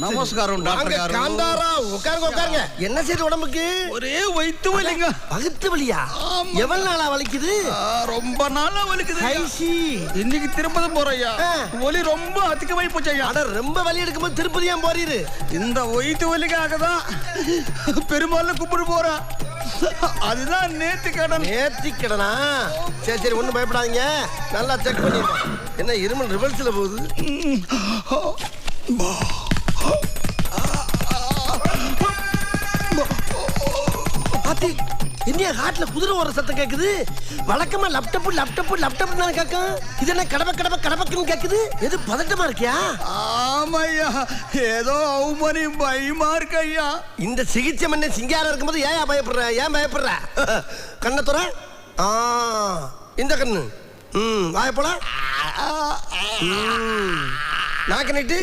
நமஸ்காரம் doctor car. Kantara உட்காருங்க உட்காருங்க. என்ன செய்யுது உடம்புக்கு? ஒரே வயித்து வலிங்க. வயித்து வலியா? எவ்வளவு நாளா வலிக்குது? ரொம்ப நாளா வலிக்குது. ஐசி. இன்னைக்கு திருப்பதி போறேயா. வலி ரொம்ப அதிகமாயி போச்சையா. அட ரொம்ப வலி எடுக்கும்போது திருப்பதி ஏன் போறீரு? இந்த வயித்து வலிக்காக தான் பெருமாள் கும்பிட்டு போறேன். அதுதான் நேர்த்திக்கடன். நேர்த்திக்கடனா? சரி சரி ஒண்ணும் பயப்படாதீங்க. நல்லா செக் பண்ணிடுறேன். என்ன இருமல் ரிவர்ஸ்ல போகுது? பாத்தி என்னைய ஹார்ட்ல குதிரை ஓர சத்தம் கேக்குது. வழக்கமா லேப்டாப் லேப்டாப் லேப்டாப் தானே கேட்கும். இது என்ன கடமை கடமை கடமைக்குன்னு கேக்குது. எது பதட்டமா இருக்கியா? ஆமையா, ஏதோ அவமணி பயமா இருக்கு ஐயா. இந்த சிகிச்சை மண்ண சிங்காரம் இருக்கும்போது ஏன் பயப்படுற? ஏன் பயப்படுற? கண்ணத்துற இந்த கண்ணு வாய போல நாக்கு நீட்டு.